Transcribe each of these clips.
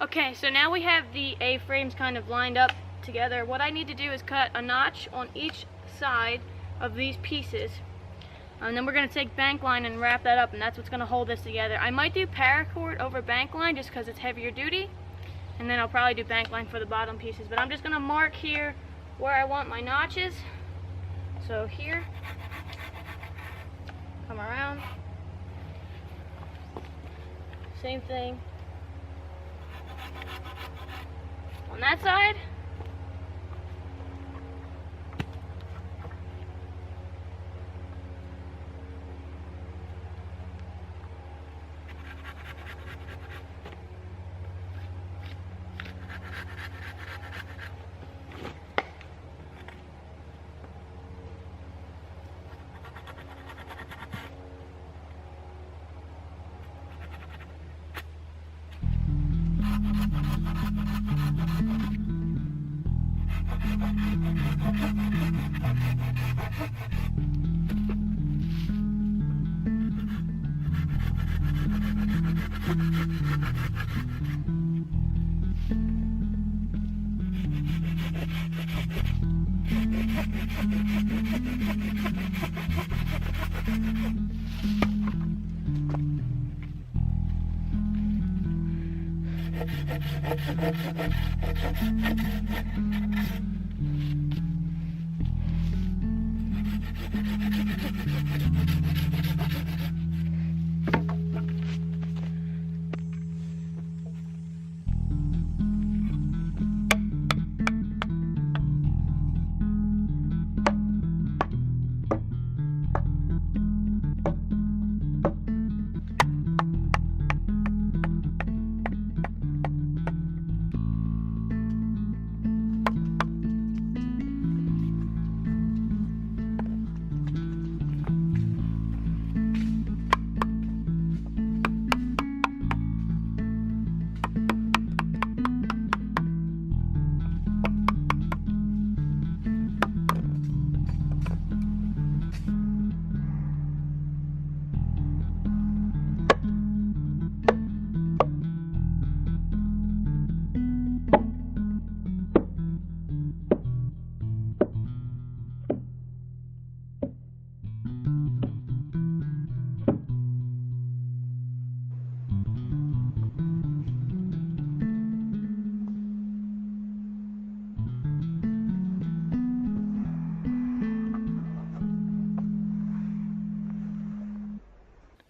Okay, so now we have the A-frames kind of lined up together. What I need to do is cut a notch on each side of these pieces. And then we're going to take bank line and wrap that up, and that's what's going to hold this together. I might do paracord over bank line just because it's heavier duty, and then I'll probably do bank line for the bottom pieces. But I'm just going to mark here where I want my notches. So here, come around, same thing on that side.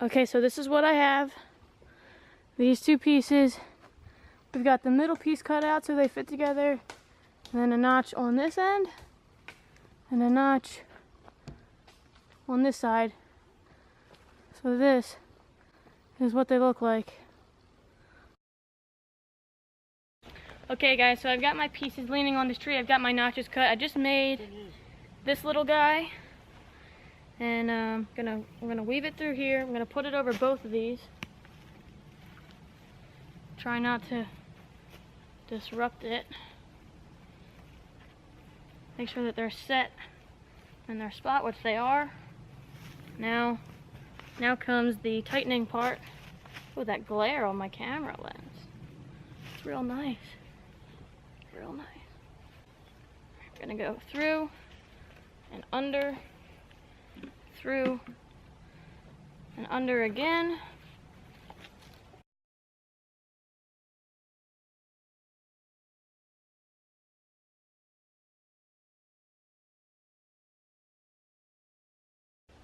Okay, so this is what I have. These two pieces. We've got the middle piece cut out so they fit together. And then a notch on this end. And a notch on this side. So this is what they look like. Okay guys, so I've got my pieces leaning on this tree. I've got my notches cut. I just made this little guy. And we're gonna weave it through here. I'm gonna put it over both of these. Try not to disrupt it. Make sure that they're set in their spot, which they are. Now comes the tightening part. Oh, that glare on my camera lens. It's real nice. Real nice. We're gonna go through and under. Through and under again.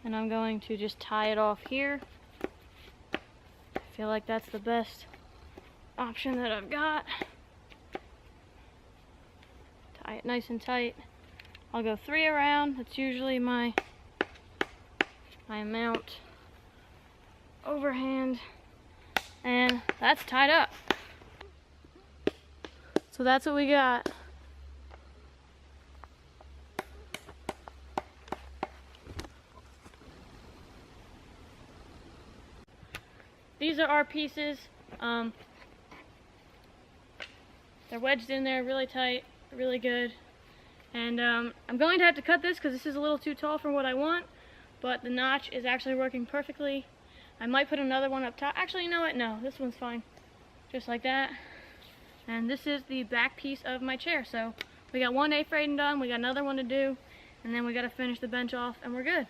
And I'm going to just tie it off here. I feel like that's the best option that I've got. Tie it nice and tight. I'll go 3 around. That's usually my amount overhand, and that's tied up. So that's what we got. These are our pieces. They're wedged in there really tight, really good. And I'm going to have to cut this because this is a little too tall for what I want. But the notch is actually working perfectly. I might put another one up top. Actually, you know what? No, this one's fine. Just like that. And this is the back piece of my chair. So we got one A-frame done, we got another one to do, and then we got to finish the bench off and we're good.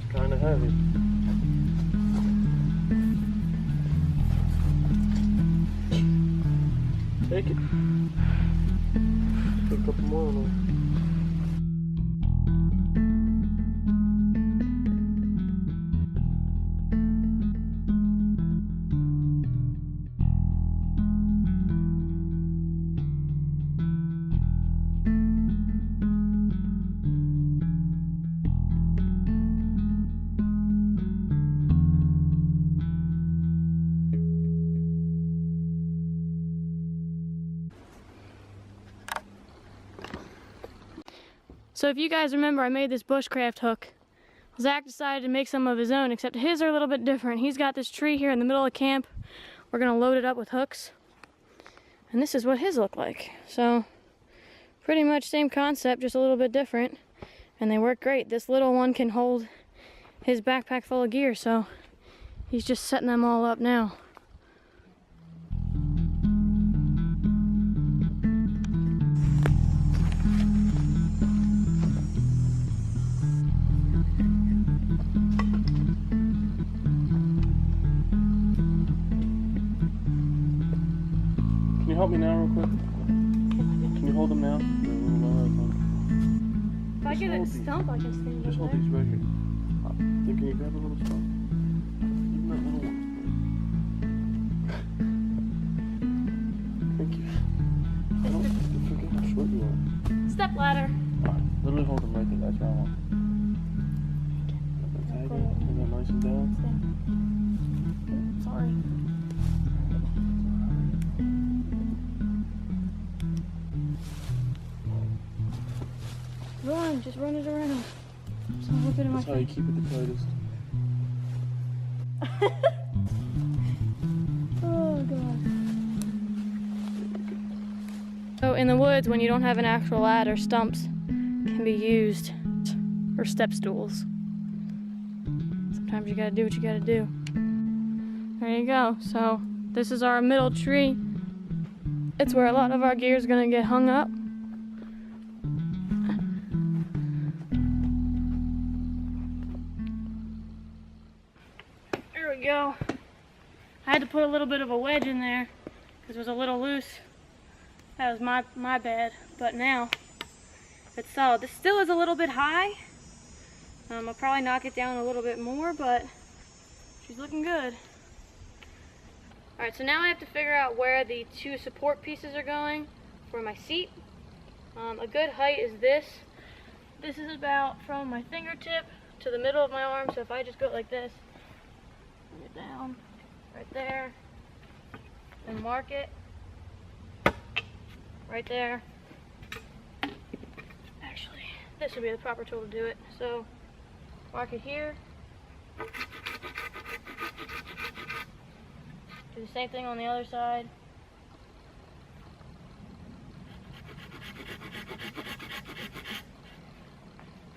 It's kind of heavy. Take it. Put a couple more on there. So if you guys remember, I made this bushcraft hook. Zach decided to make some of his own, except his are a little bit different. He's got this tree here in the middle of camp. We're gonna load it up with hooks. And this is what his look like. So pretty much same concept, just a little bit different. And they work great. This little one can hold his backpack full of gear, so he's just setting them all up now. Can you help me now real quick? Can you hold them now? If I get a stump, I can stand Just hold there. these right here. Then can you grab a little stump? Even that little one. Thank you. I forget how short you are. Step ladder. Alright, literally hold them right there. That's where I want. Tag it. Is that nice and down? Sorry. Run, just run it around. Just whip it in my That's how you face. keep it the tightest. Oh god. So in the woods, when you don't have an actual ladder, stumps can be used, or step stools. Sometimes you gotta do what you gotta do. There you go. So this is our middle tree. It's where a lot of our gear is gonna get hung up. There we go. I had to put a little bit of a wedge in there because it was a little loose. That was my bad. But now it's solid. This still is a little bit high. I'll probably knock it down a little bit more, but she's looking good. Alright, so now I have to figure out where the two support pieces are going for my seat. A good height is this. This is about from my fingertip to the middle of my arm, so if I just go like this, bring it down, right there, and mark it, right there. Actually, this would be the proper tool to do it. So, mark it here. Do the same thing on the other side.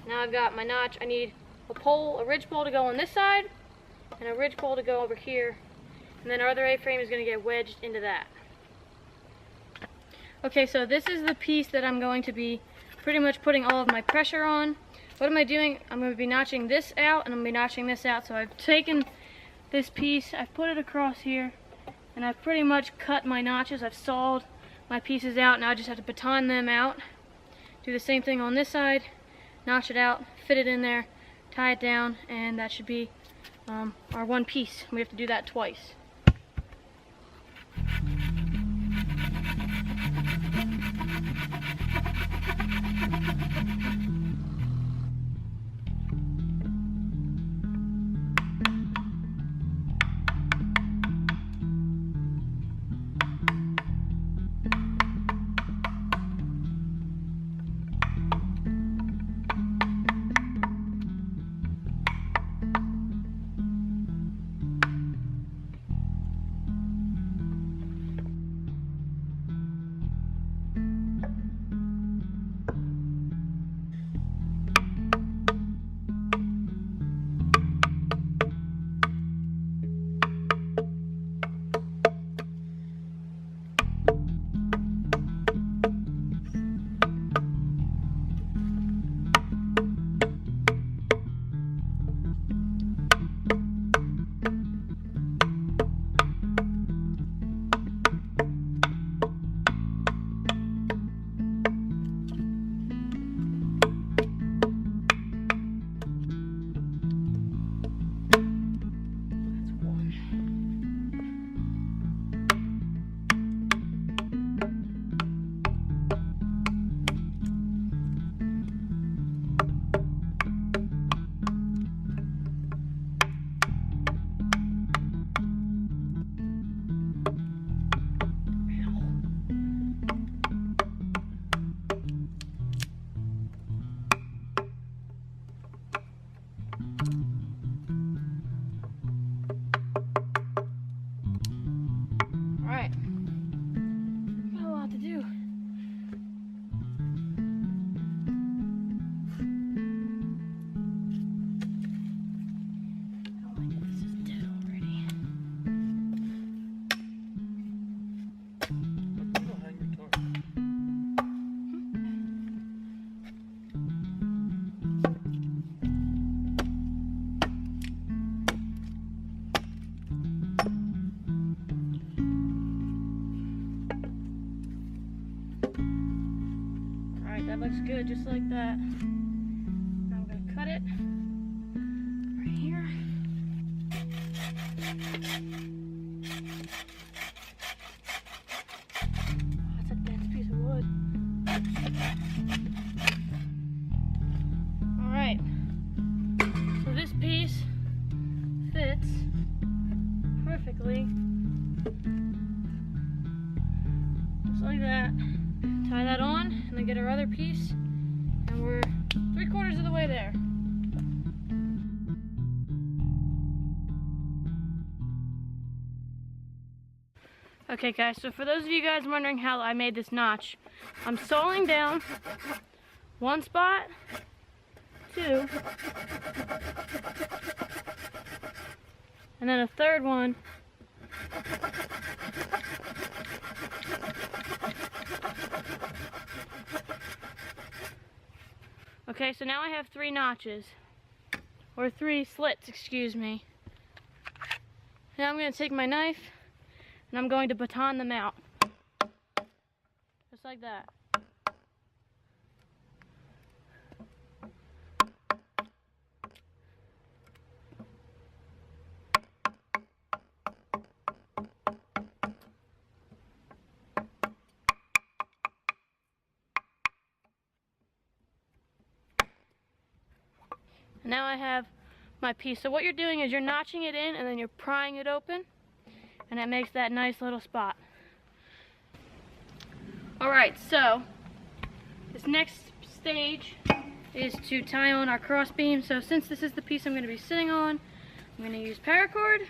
Now I've got my notch. I need a pole, a ridge pole to go on this side, and a ridge pole to go over here. And then our other A-frame is going to get wedged into that. Okay, so this is the piece that I'm going to be pretty much putting all of my pressure on. What am I doing? I'm going to be notching this out, and I'm going to be notching this out. So I've taken this piece, I've put it across here, and I've pretty much cut my notches. I've sawed my pieces out. Now I just have to baton them out. Do the same thing on this side, notch it out, fit it in there, tie it down, and that should be our one piece. We have to do that twice. looks good, just like that. Now I'm gonna cut it right here. Oh, that's a dense piece of wood. Alright, so this piece fits perfectly, just like that. Tie that on, and then get our other piece, and we're 3/4 of the way there. Okay guys, so for those of you guys wondering how I made this notch, I'm sawing down one spot, 2, and then a third one. Okay, so now I have 3 notches, or 3 slits, excuse me. Now I'm going to take my knife, and I'm going to baton them out, just like that. And now I have my piece. So what you're doing is you're notching it in and then you're prying it open, and that makes that nice little spot. Alright, so this next stage is to tie on our cross beam. So since this is the piece I'm going to be sitting on, I'm going to use paracord.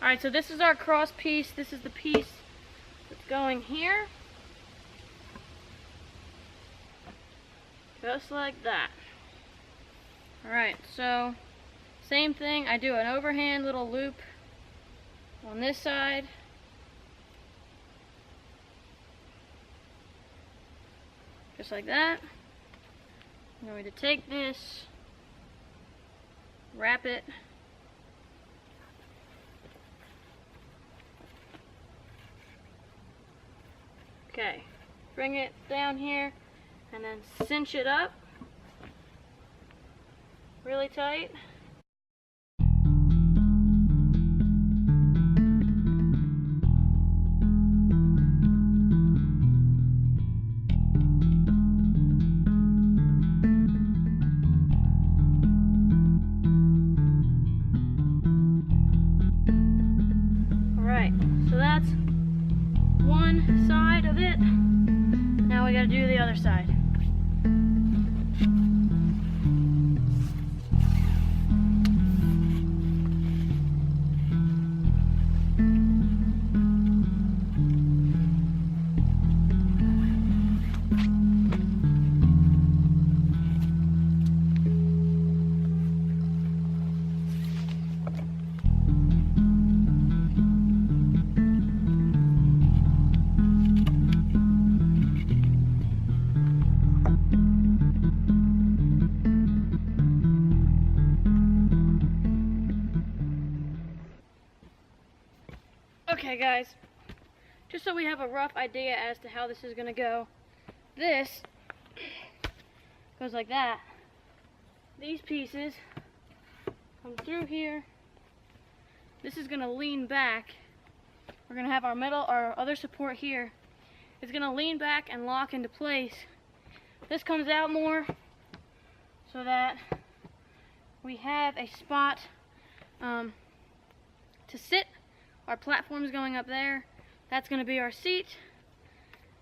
Alright, so this is our cross piece. This is the piece that's going here. Just like that. Alright, so same thing. I do an overhand little loop on this side. Just like that. I'm going to take this, wrap it, okay, bring it down here, and then cinch it up really tight. Alright, so that's one side of it. Now we gotta do the other side. Okay guys, just so we have a rough idea as to how this is going to go, this goes like that. These pieces come through here. This is going to lean back. We're going to have our other support here. It's going to lean back and lock into place. This comes out more so that we have a spot to sit. Our platform's going up there. That's going to be our seat.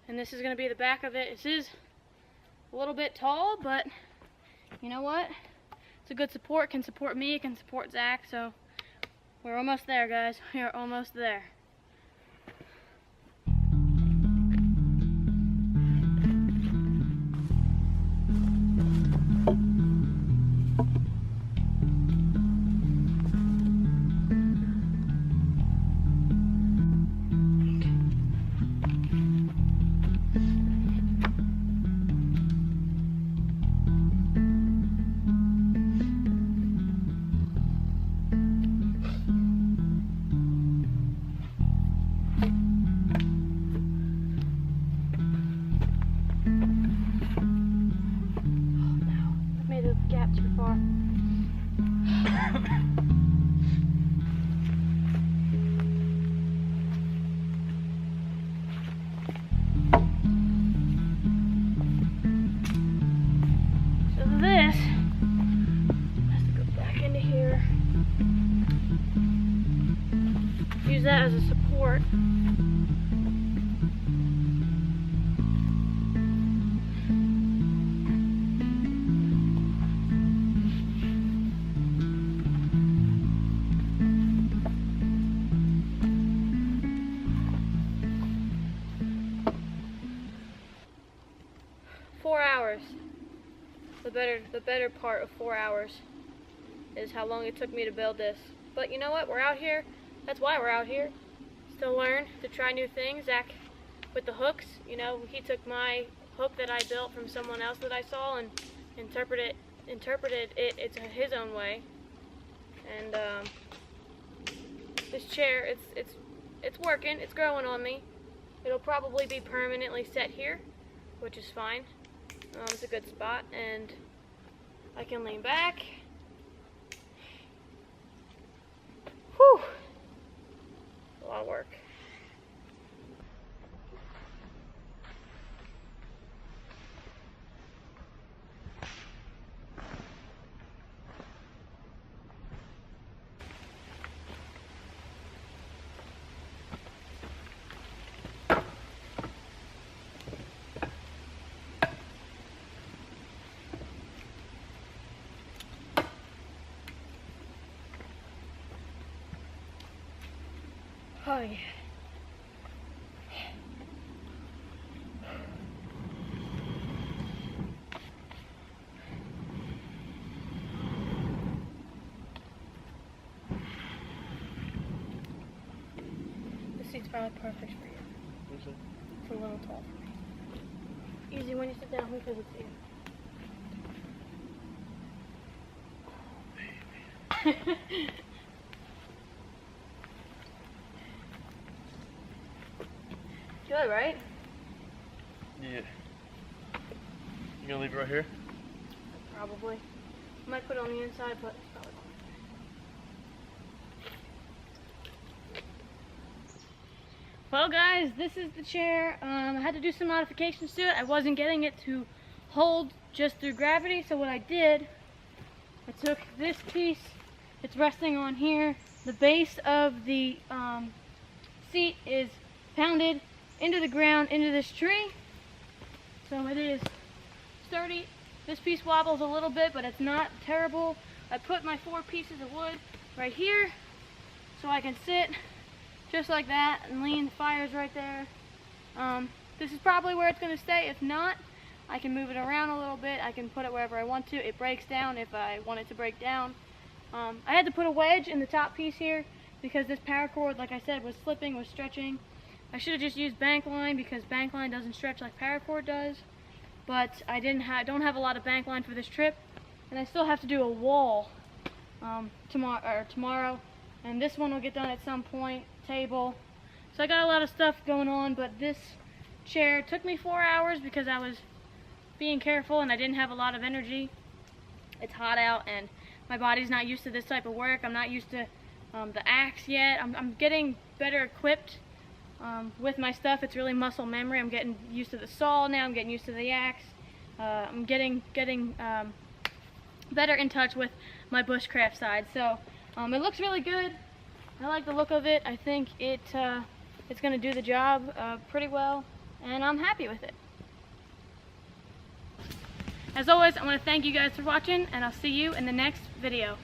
And this is going to be the back of it. This is a little bit tall, but you know what? It's a good support. It can support me. It can support Zach. So we're almost there, guys. We are almost there. use that as a support. The better part of 4 hours is how long it took me to build this. But you know what? We're out here. That's why we're out here. To learn, to try new things. Zach, with the hooks, you know, he took my hook that I built from someone else that I saw and interpreted it his own way. And this chair, it's working. It's growing on me. It'll probably be permanently set here, which is fine. It's a good spot, and I can lean back. Whew! A lot of work. Oh yeah. This seat's probably perfect for you. What's it? It's a little tall for me. Easy when you sit down because it's you. Good, right? Yeah. You gonna leave it right here? Probably. I might put it on the inside, but it's probably fine. Well guys, this is the chair. I had to do some modifications to it. I wasn't getting it to hold just through gravity, so what I did, I took this piece, it's resting on here. The base of the seat is pounded into the ground, into this tree. So it is sturdy. This piece wobbles a little bit, but it's not terrible. I put my 4 pieces of wood right here so I can sit just like that and lean. The fire's right there. This is probably where it's going to stay. If not, I can move it around a little bit. I can put it wherever I want to. It breaks down if I want it to break down. I had to put a wedge in the top piece here because this paracord, like I said, was slipping, was stretching. I should have just used bank line because bank line doesn't stretch like paracord does. But I don't have a lot of bank line for this trip, and I still have to do a wall tomorrow, and this one will get done at some point. Table. So I got a lot of stuff going on, but this chair took me 4 hours because I was being careful and I didn't have a lot of energy. It's hot out and my body's not used to this type of work. I'm not used to the axe yet. I'm getting better equipped with my stuff. It's really muscle memory. I'm getting used to the saw now. I'm getting used to the axe. I'm getting better in touch with my bushcraft side. So it looks really good. I like the look of it. I think it's going to do the job pretty well, and I'm happy with it. As always, I want to thank you guys for watching, and I'll see you in the next video.